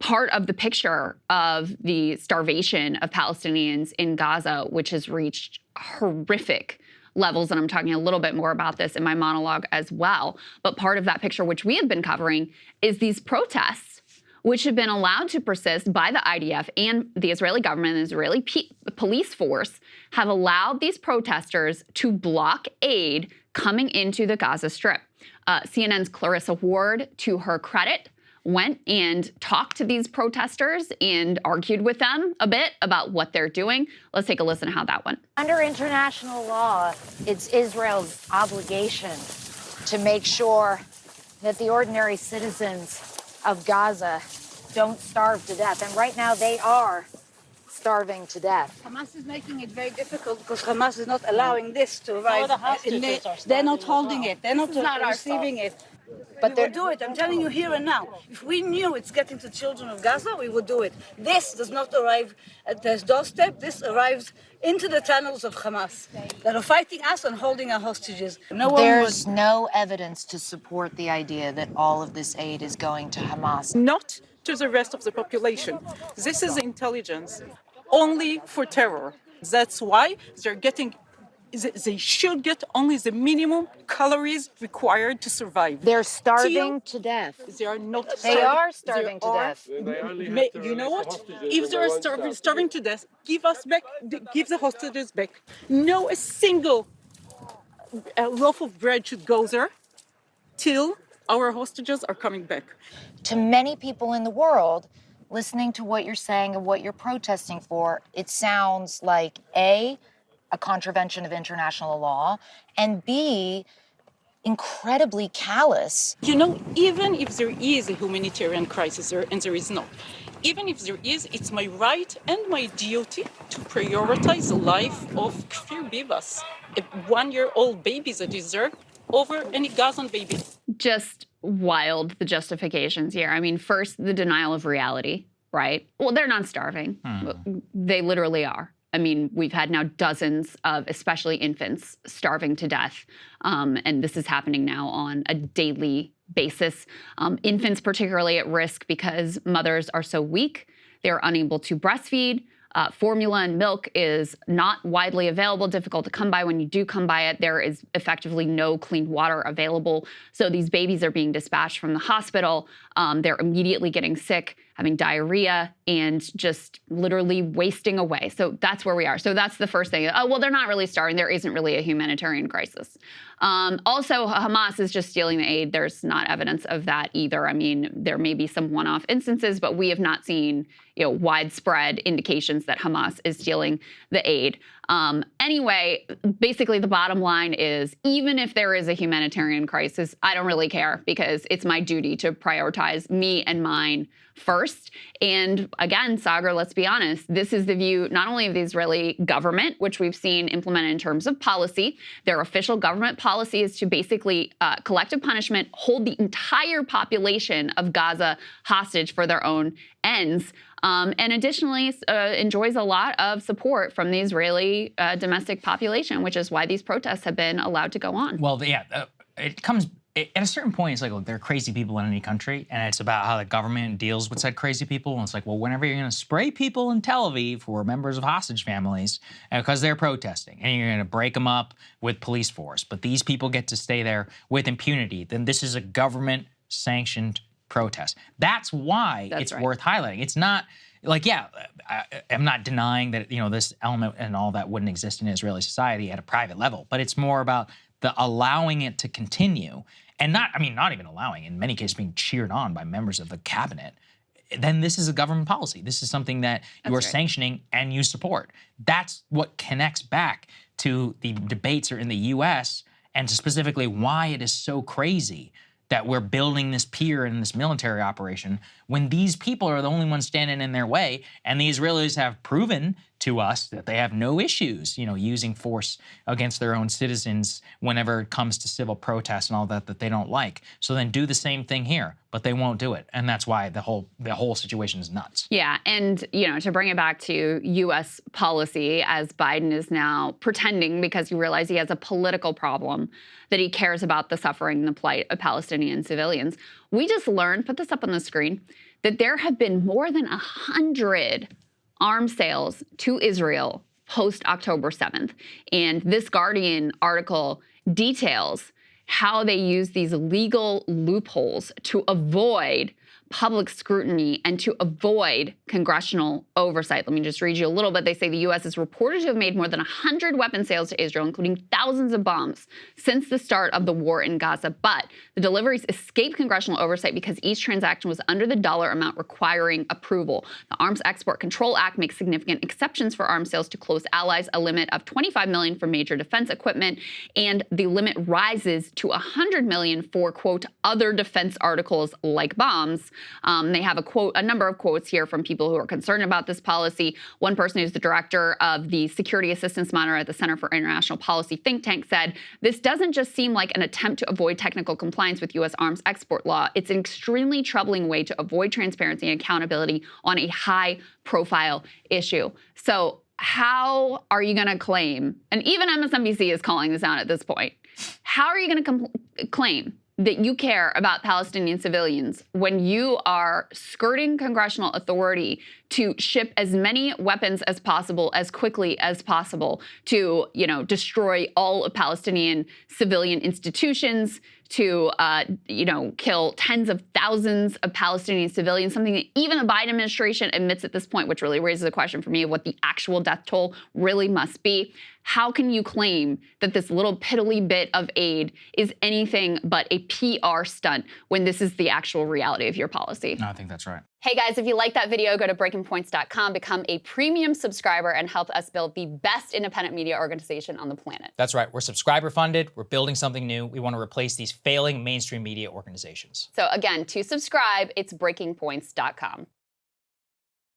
part of the picture of the starvation of Palestinians in Gaza, which has reached horrific levels, and I'm talking a little bit more about this in my monologue as well. But part of that picture, which we have been covering, is these protests, which have been allowed to persist by the IDF and the Israeli government and the Israeli police force, have allowed these protesters to block aid coming into the Gaza Strip. CNN's Clarissa Ward, to her credit, went and talked to these protesters and argued with them a bit about what they're doing. Let's take a listen to how that went. Under international law, it's Israel's obligation to make sure that the ordinary citizens of Gaza don't starve to death. And right now they are starving to death. Hamas is making it very difficult because Hamas is not allowing this to arrive. They're not holding it. They're not receiving it. But they do it. I'm telling you here and now. If we knew it's getting to children of Gaza, we would do it. This does not arrive at their doorstep. This arrives into the tunnels of Hamas that are fighting us and holding our hostages. There's no evidence to support the idea that all of this aid is going to Hamas. Not to the rest of the population. This is intelligence only for terror. That's why they should get only the minimum calories required to survive. They're starving to death. They are not. They are starving to death. You know what? If they are starving to death, give the hostages back. No, a single loaf of bread should go there till our hostages are coming back. To many people in the world, listening to what you're saying and what you're protesting for, it sounds like A, a contravention of international law, and B, incredibly callous. You know, even if there is a humanitarian crisis there, and there is not, even if there is, it's my right and my duty to prioritize the life of Kfir Bibas, a 1-year-old baby that is there, over any Gazan baby. Just wild, the justifications here. I mean, first, the denial of reality, right? Well, they're not starving. They literally are. I mean, we've had now dozens of, especially infants, starving to death. And this is happening now on a daily basis. Infants particularly at risk because mothers are so weak. They're unable to breastfeed. Formula and milk is not widely available, difficult to come by. When you do come by it, there is effectively no clean water available. So these babies are being dispatched from the hospital. They're immediately getting sick, having diarrhea, and just literally wasting away. So that's where we are. So that's the first thing. Oh, well, they're not really starving. There isn't really a humanitarian crisis. Also, Hamas is just stealing the aid. There's not evidence of that either. I mean, there may be some one-off instances, but we have not seen, widespread indications that Hamas is stealing the aid. Anyway, basically the bottom line is, even if there is a humanitarian crisis, I don't really care because it's my duty to prioritize me and mine first. And again, Saagar, let's be honest, this is the view not only of the Israeli government, which we've seen implemented in terms of policy. Their official government policy is to basically collective punishment, hold the entire population of Gaza hostage for their own ends. And additionally, enjoys a lot of support from the Israeli domestic population, which is why these protests have been allowed to go on. Well, yeah, it comes at a certain point. It's like, look, there are crazy people in any country, and it's about how the government deals with said crazy people. And it's like, well, whenever you're going to spray people in Tel Aviv who are members of hostage families because they're protesting, and you're going to break them up with police force, but these people get to stay there with impunity, then this is a government-sanctioned protest. That's why it's worth highlighting. It's not like, yeah, I'm not denying that, this element and all that wouldn't exist in Israeli society at a private level, but it's more about the allowing it to continue and not even allowing, in many cases being cheered on by members of the cabinet. Then this is a government policy. This is something that you are sanctioning and you support. That's what connects back to the debates are in the U.S. and to specifically why it is so crazy that we're building this pier and this military operation when these people are the only ones standing in their way, and the Israelis have proven to us that they have no issues, using force against their own citizens whenever it comes to civil protests and all that they don't like. So then do the same thing here, but they won't do it, and that's why the whole situation is nuts. Yeah, and to bring it back to U.S. policy, as Biden is now pretending because he realized he has a political problem, that he cares about the suffering and the plight of Palestinian civilians. We just learned, put this up on the screen, that there have been more than 100 arms sales to Israel post-October 7th. And this Guardian article details how they use these legal loopholes to avoid public scrutiny and to avoid congressional oversight. Let me just read you a little bit. They say the U.S. is reported to have made more than 100 weapon sales to Israel, including thousands of bombs, since the start of the war in Gaza. But the deliveries escaped congressional oversight because each transaction was under the dollar amount requiring approval. The Arms Export Control Act makes significant exceptions for arms sales to close allies, a limit of $25 million for major defense equipment, and the limit rises to $100 million for, quote, other defense articles like bombs. They have a number of quotes here from people who are concerned about this policy. One person who's the director of the Security Assistance Monitor at the Center for International Policy think tank said, this doesn't just seem like an attempt to avoid technical compliance with U.S. arms export law. It's an extremely troubling way to avoid transparency and accountability on a high-profile issue. So how are you going to claim, and even MSNBC is calling this out at this point, how are you going to claim that you care about Palestinian civilians when you are skirting congressional authority to ship as many weapons as possible, as quickly as possible, to, destroy all of Palestinian civilian institutions, to, kill tens of thousands of Palestinian civilians, something that even the Biden administration admits at this point, which really raises a question for me of what the actual death toll really must be. How can you claim that this little piddly bit of aid is anything but a PR stunt when this is the actual reality of your policy? No, I think that's right. Hey guys, if you like that video, go to breakingpoints.com, become a premium subscriber, and help us build the best independent media organization on the planet. That's right. We're subscriber funded. We're building something new. We want to replace these failing mainstream media organizations. So again, to subscribe, it's breakingpoints.com.